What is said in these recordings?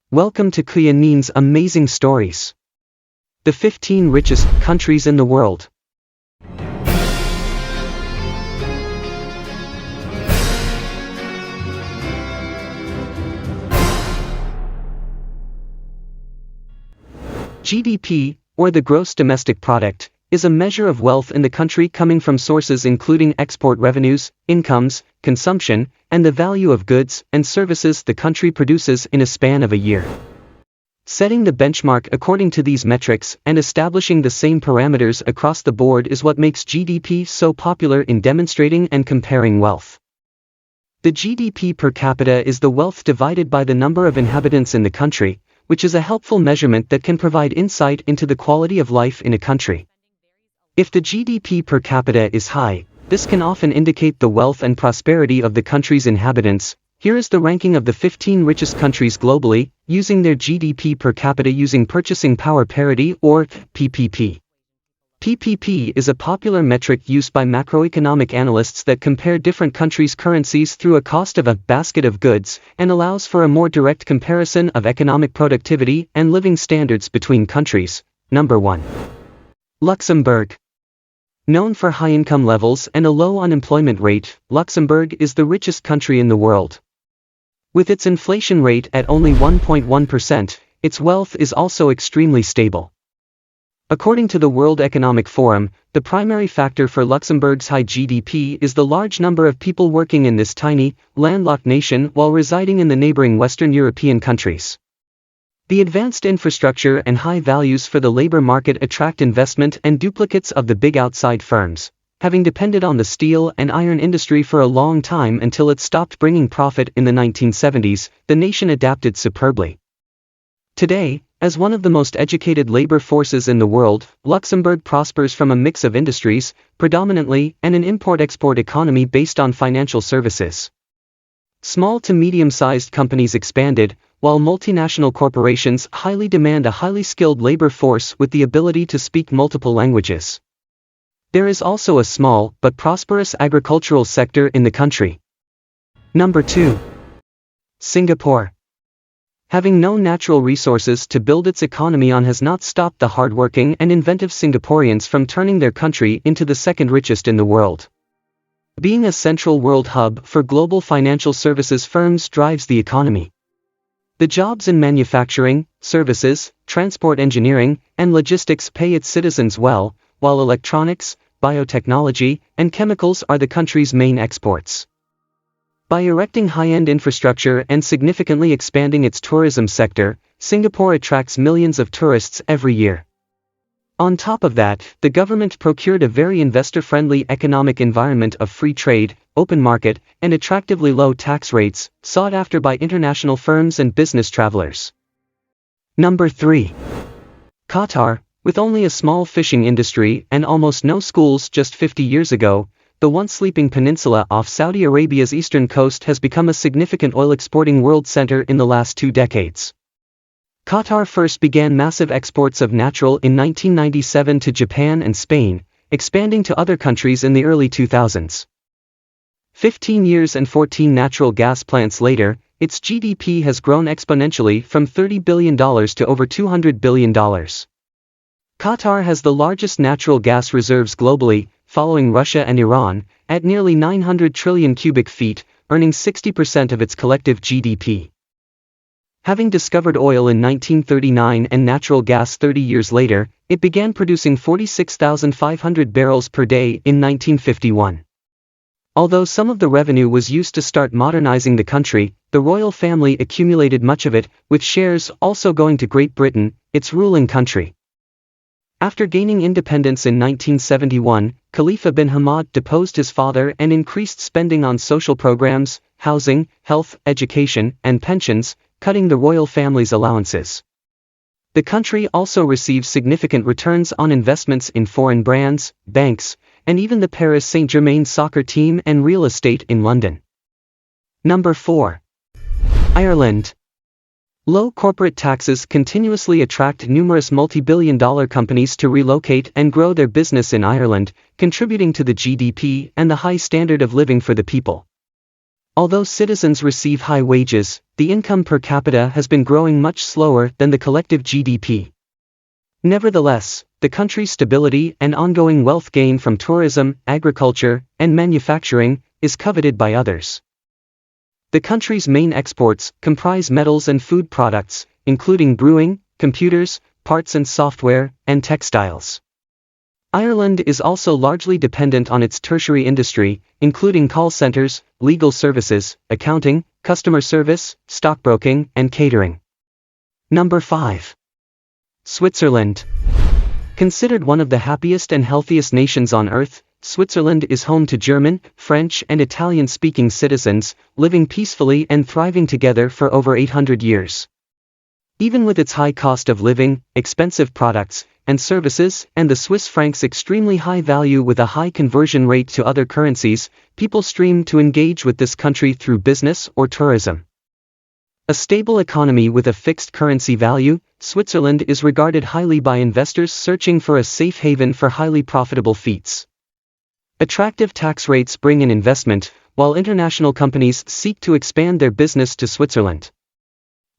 Welcome to Kuyanin's Amazing Stories. The 15 richest countries in the world. GDP, or the gross domestic product, is a measure of wealth in the country coming from sources including export revenues, incomes, consumption, and the value of goods and services the country produces in a span of a year. Setting the benchmark according to these metrics and establishing the same parameters across the board is what makes GDP so popular in demonstrating and comparing wealth. The GDP per capita is the wealth divided by the number of inhabitants in the country, which is a helpful measurement that can provide insight into the quality of life in a country. If the GDP per capita is high, this can often indicate the wealth and prosperity of the country's inhabitants. Here is the ranking of the 15 richest countries globally, using their GDP per capita using purchasing power parity or PPP. PPP is a popular metric used by macroeconomic analysts that compare different countries' currencies through a cost of a basket of goods and allows for a more direct comparison of economic productivity and living standards between countries. Number 1. Luxembourg. Known for high income levels and a low unemployment rate, Luxembourg is the richest country in the world. With its inflation rate at only 1.1%, its wealth is also extremely stable. According to the World Economic Forum, the primary factor for Luxembourg's high GDP is the large number of people working in this tiny, landlocked nation while residing in the neighboring Western European countries. The advanced infrastructure and high values for the labor market attract investment and duplicates of the big outside firms, having depended on the steel and iron industry for a long time until it stopped bringing profit in the 1970s. The nation adapted superbly. Today, as one of the most educated labor forces in the world, Luxembourg prospers from a mix of industries, predominantly, and an import-export economy based on financial services. Small to medium-sized companies expanded, while multinational corporations highly demand a highly skilled labor force with the ability to speak multiple languages. There is also a small but prosperous agricultural sector in the country. Number 2. Singapore. Having no natural resources to build its economy on has not stopped the hardworking and inventive Singaporeans from turning their country into the second richest in the world. Being a central world hub for global financial services firms drives the economy. The jobs in manufacturing, services, transport engineering, and logistics pay its citizens well, while electronics, biotechnology, and chemicals are the country's main exports. By erecting high-end infrastructure and significantly expanding its tourism sector, Singapore attracts millions of tourists every year. On top of that, the government procured a very investor-friendly economic environment of free trade, open market, and attractively low tax rates, sought after by international firms and business travelers. Number 3. Qatar. With only a small fishing industry and almost no schools just 50 years ago, the once sleeping peninsula off Saudi Arabia's eastern coast has become a significant oil-exporting world center in the last 2 decades. Qatar first began massive exports of natural in 1997 to Japan and Spain, expanding to other countries in the early 2000s. 15 years and 14 natural gas plants later, its GDP has grown exponentially from $30 billion to over $200 billion. Qatar has the largest natural gas reserves globally, following Russia and Iran, at nearly 900 trillion cubic feet, earning 60% of its collective GDP. Having discovered oil in 1939 and natural gas 30 years later, it began producing 46,500 barrels per day in 1951. Although some of the revenue was used to start modernizing the country, the royal family accumulated much of it, with shares also going to Great Britain, its ruling country. After gaining independence in 1971, Khalifa bin Hamad deposed his father and increased spending on social programs, housing, health, education, and pensions, cutting the royal family's allowances. The country also receives significant returns on investments in foreign brands, banks, and even the Paris Saint-Germain soccer team and real estate in London. Number 4. Ireland. Low corporate taxes continuously attract numerous multi-billion-dollar companies to relocate and grow their business in Ireland, contributing to the GDP and the high standard of living for the people. Although citizens receive high wages, the income per capita has been growing much slower than the collective GDP. Nevertheless, the country's stability and ongoing wealth gain from tourism, agriculture, and manufacturing is coveted by others. The country's main exports comprise metals and food products, including brewing, computers, parts and software, and textiles. Ireland is also largely dependent on its tertiary industry, including call centers, legal services, accounting, customer service, stockbroking, and catering. Number 5. Switzerland. Considered one of the happiest and healthiest nations on earth, Switzerland is home to German, French, and Italian-speaking citizens, living peacefully and thriving together for over 800 years. Even with its high cost of living, expensive products and services, and the Swiss franc's extremely high value with a high conversion rate to other currencies, people stream to engage with this country through business or tourism. A stable economy with a fixed currency value, Switzerland is regarded highly by investors searching for a safe haven for highly profitable feats. Attractive tax rates bring in investment, while international companies seek to expand their business to Switzerland.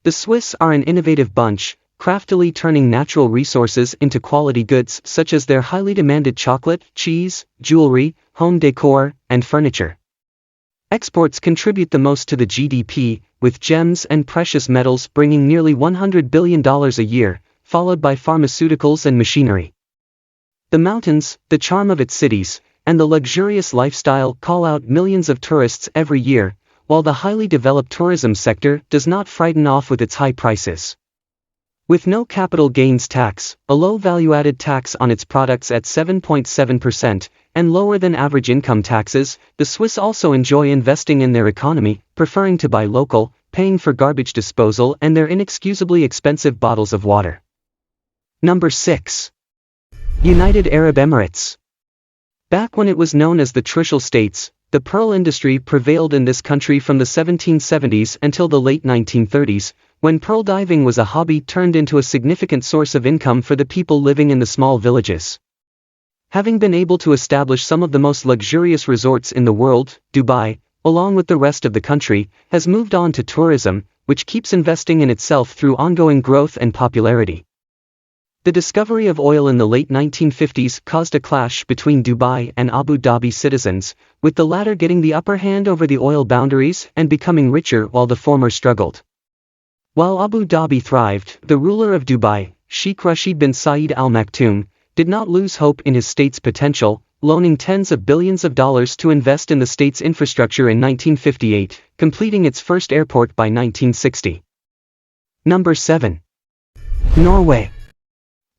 The Swiss are an innovative bunch, craftily turning natural resources into quality goods such as their highly demanded chocolate, cheese, jewelry, home decor, and furniture. Exports contribute the most to the GDP, with gems and precious metals bringing nearly $100 billion a year, followed by pharmaceuticals and machinery. The mountains, the charm of its cities, and the luxurious lifestyle call out millions of tourists every year, while the highly developed tourism sector does not frighten off with its high prices. With no capital gains tax, a low value-added tax on its products at 7.7%, and lower than average income taxes, the Swiss also enjoy investing in their economy, preferring to buy local, paying for garbage disposal and their inexcusably expensive bottles of water. Number 6. United Arab Emirates. Back when it was known as the Trucial States, the pearl industry prevailed in this country from the 1770s until the late 1930s, when pearl diving was a hobby turned into a significant source of income for the people living in the small villages. Having been able to establish some of the most luxurious resorts in the world, Dubai, along with the rest of the country, has moved on to tourism, which keeps investing in itself through ongoing growth and popularity. The discovery of oil in the late 1950s caused a clash between Dubai and Abu Dhabi citizens, with the latter getting the upper hand over the oil boundaries and becoming richer while the former struggled. While Abu Dhabi thrived, the ruler of Dubai, Sheikh Rashid bin Saeed Al Maktoum, did not lose hope in his state's potential, loaning tens of billions of dollars to invest in the state's infrastructure in 1958, completing its first airport by 1960. Number 7. Norway.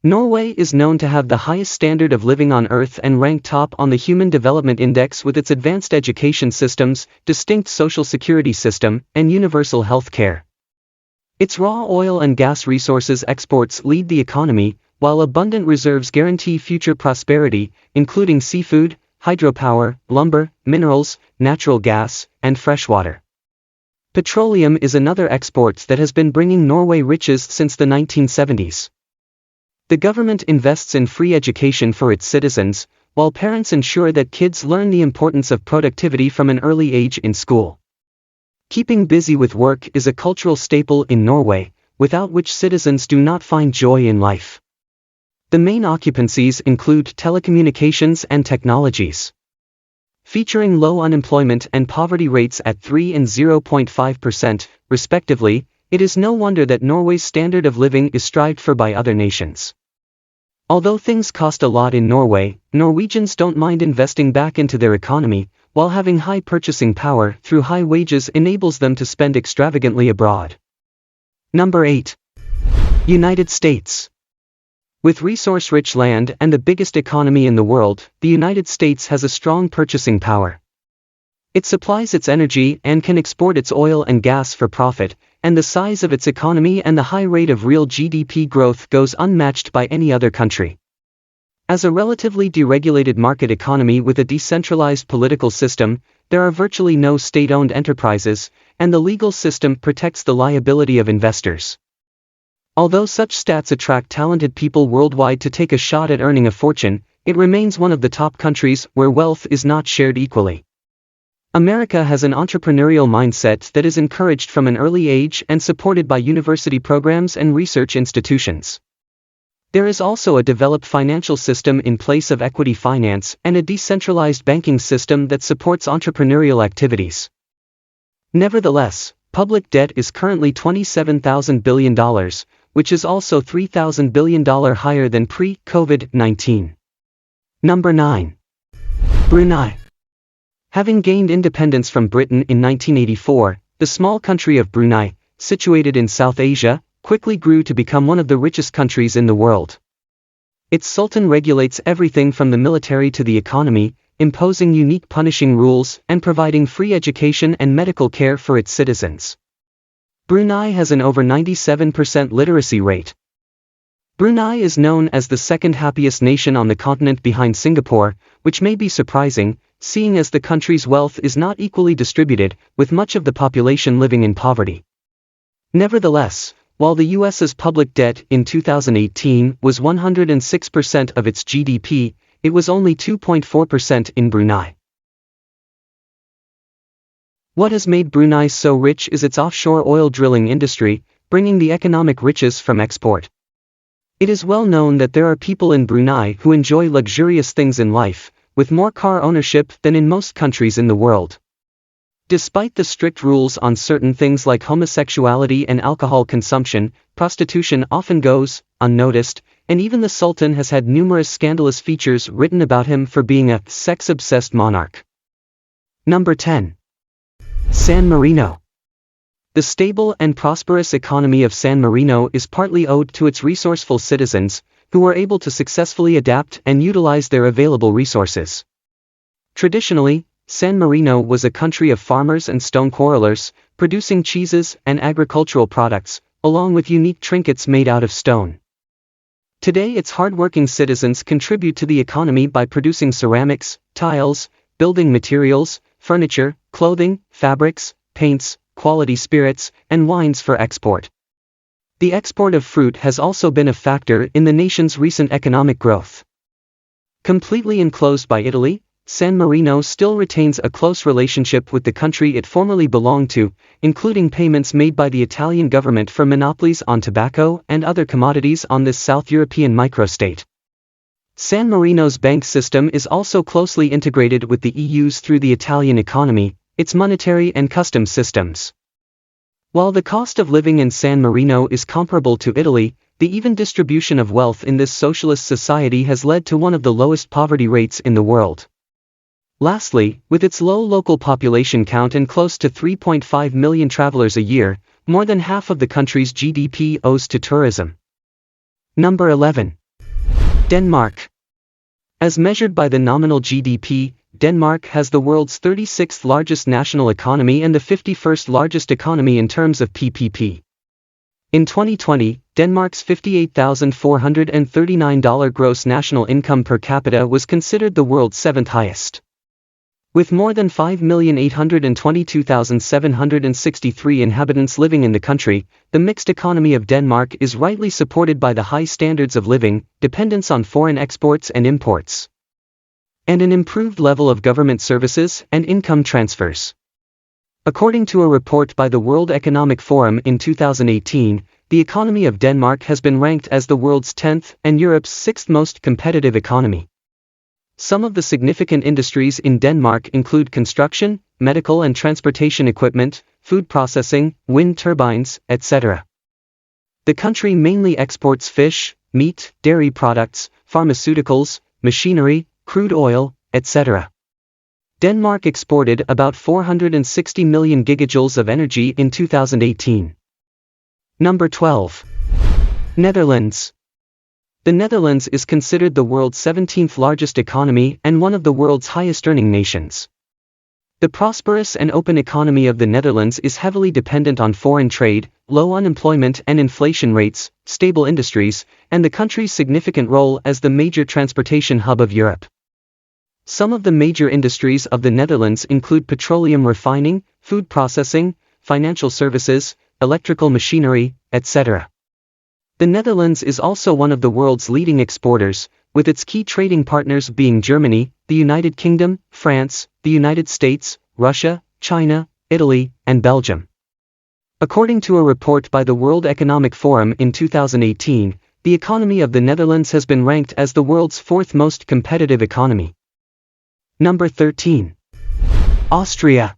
Norway is known to have the highest standard of living on Earth and ranked top on the Human Development Index with its advanced education systems, distinct social security system, and universal health care. Its raw oil and gas resources exports lead the economy, while abundant reserves guarantee future prosperity, including seafood, hydropower, lumber, minerals, natural gas, and freshwater. Petroleum is another export that has been bringing Norway riches since the 1970s. The government invests in free education for its citizens, while parents ensure that kids learn the importance of productivity from an early age in school. Keeping busy with work is a cultural staple in Norway, without which citizens do not find joy in life. The main occupancies include telecommunications and technologies. Featuring low unemployment and poverty rates at 3 and 0.5%, respectively, it is no wonder that Norway's standard of living is strived for by other nations. Although things cost a lot in Norway, Norwegians don't mind investing back into their economy, while having high purchasing power through high wages enables them to spend extravagantly abroad. Number 8. United States. With resource-rich land and the biggest economy in the world, the United States has a strong purchasing power. It supplies its energy and can export its oil and gas for profit, and the size of its economy and the high rate of real GDP growth goes unmatched by any other country. As a relatively deregulated market economy with a decentralized political system, there are virtually no state-owned enterprises, and the legal system protects the liability of investors. Although such stats attract talented people worldwide to take a shot at earning a fortune, it remains one of the top countries where wealth is not shared equally. America has an entrepreneurial mindset that is encouraged from an early age and supported by university programs and research institutions. There is also a developed financial system in place of equity finance and a decentralized banking system that supports entrepreneurial activities. Nevertheless, public debt is currently $27,000 billion, which is also $3,000 billion higher than pre-COVID-19. Number 9. Brunei. Having gained independence from Britain in 1984, the small country of Brunei, situated in South Asia, quickly grew to become one of the richest countries in the world. Its sultan regulates everything from the military to the economy, imposing unique punishing rules and providing free education and medical care for its citizens. Brunei has an over 97% literacy rate. Brunei is known as the second happiest nation on the continent behind Singapore, which may be surprising, seeing as the country's wealth is not equally distributed, with much of the population living in poverty. Nevertheless, while the US's public debt in 2018 was 106% of its GDP, it was only 2.4% in Brunei. What has made Brunei so rich is its offshore oil drilling industry, bringing the economic riches from export. It is well known that there are people in Brunei who enjoy luxurious things in life, with more car ownership than in most countries in the world. Despite the strict rules on certain things like homosexuality and alcohol consumption, prostitution often goes unnoticed, and even the Sultan has had numerous scandalous features written about him for being a sex-obsessed monarch. Number 10. San Marino. The stable and prosperous economy of San Marino is partly owed to its resourceful citizens, who were able to successfully adapt and utilize their available resources. Traditionally, San Marino was a country of farmers and stone quarriers, producing cheeses and agricultural products, along with unique trinkets made out of stone. Today its hard-working citizens contribute to the economy by producing ceramics, tiles, building materials, furniture, clothing, fabrics, paints, quality spirits, and wines for export. The export of fruit has also been a factor in the nation's recent economic growth. Completely enclosed by Italy, San Marino still retains a close relationship with the country it formerly belonged to, including payments made by the Italian government for monopolies on tobacco and other commodities on this South European microstate. San Marino's bank system is also closely integrated with the EU's through the Italian economy, its monetary and customs systems. While the cost of living in San Marino is comparable to Italy, the even distribution of wealth in this socialist society has led to one of the lowest poverty rates in the world. Lastly, with its low local population count and close to 3.5 million travelers a year, more than half of the country's GDP owes to tourism. Number 11. Denmark. As measured by the nominal GDP, Denmark has the world's 36th largest national economy and the 51st largest economy in terms of PPP. In 2020, Denmark's $58,439 gross national income per capita was considered the world's seventh highest. With more than 5,822,763 inhabitants living in the country, the mixed economy of Denmark is rightly supported by the high standards of living, dependence on foreign exports and imports, and an improved level of government services and income transfers. According to a report by the World Economic Forum in 2018, the economy of Denmark has been ranked as the world's 10th and Europe's 6th most competitive economy. Some of the significant industries in Denmark include construction, medical and transportation equipment, food processing, wind turbines, etc. The country mainly exports fish, meat, dairy products, pharmaceuticals, machinery, crude oil, etc. Denmark exported about 460 million gigajoules of energy in 2018. Number 12. Netherlands. The Netherlands is considered the world's 17th largest economy and one of the world's highest-earning nations. The prosperous and open economy of the Netherlands is heavily dependent on foreign trade, low unemployment and inflation rates, stable industries, and the country's significant role as the major transportation hub of Europe. Some of the major industries of the Netherlands include petroleum refining, food processing, financial services, electrical machinery, etc. The Netherlands is also one of the world's leading exporters, with its key trading partners being Germany, the United Kingdom, France, the United States, Russia, China, Italy, and Belgium. According to a report by the World Economic Forum in 2018, the economy of the Netherlands has been ranked as the world's fourth most competitive economy. Number 13. Austria.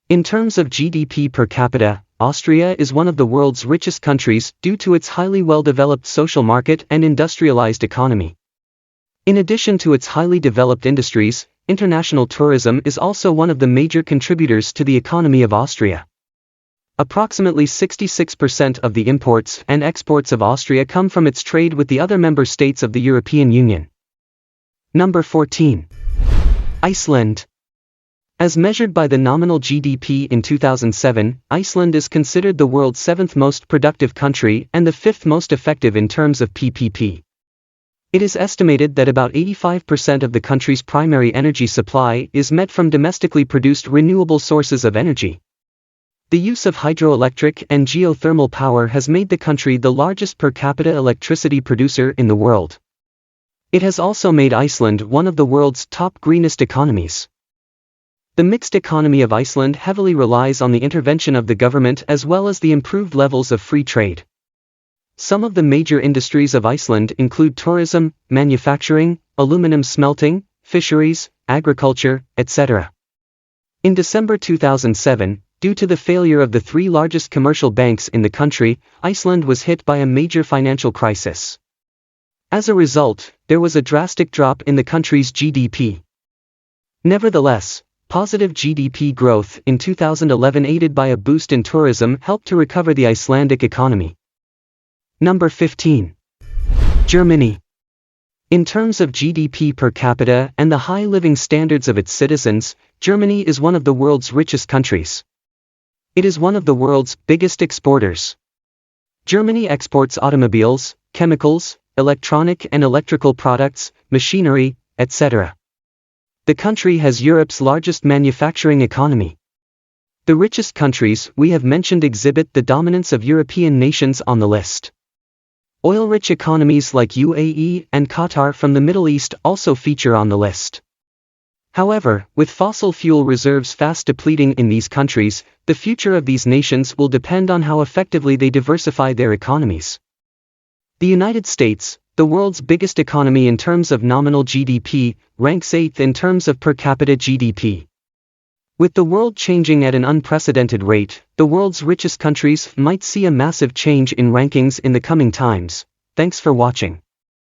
In terms of GDP per capita, Austria is one of the world's richest countries due to its highly well-developed social market and industrialized economy. In addition to its highly developed industries, international tourism is also one of the major contributors to the economy of Austria. Approximately 66% of the imports and exports of Austria come from its trade with the other member states of the European Union. Number 14. Iceland. As measured by the nominal GDP in 2007, Iceland is considered the world's seventh most productive country and the fifth most effective in terms of PPP. It is estimated that about 85% of the country's primary energy supply is met from domestically produced renewable sources of energy. The use of hydroelectric and geothermal power has made the country the largest per capita electricity producer in the world. It has also made Iceland one of the world's top greenest economies. The mixed economy of Iceland heavily relies on the intervention of the government as well as the improved levels of free trade. Some of the major industries of Iceland include tourism, manufacturing, aluminum smelting, fisheries, agriculture, etc. In December 2007, due to the failure of the three largest commercial banks in the country, Iceland was hit by a major financial crisis. As a result, there was a drastic drop in the country's GDP. Nevertheless, positive GDP growth in 2011 aided by a boost in tourism helped to recover the Icelandic economy. Number 15. Germany. In terms of GDP per capita and the high living standards of its citizens, Germany is one of the world's richest countries. It is one of the world's biggest exporters. Germany exports automobiles, chemicals, electronic and electrical products, machinery, etc. The country has Europe's largest manufacturing economy. The richest countries we have mentioned exhibit the dominance of European nations on the list. Oil-rich economies like UAE and Qatar from the Middle East also feature on the list. However, with fossil fuel reserves fast depleting in these countries, the future of these nations will depend on how effectively they diversify their economies. The United States, the world's biggest economy in terms of nominal GDP, ranks 8th in terms of per capita GDP. With the world changing at an unprecedented rate, the world's richest countries might see a massive change in rankings in the coming times. Thanks for watching.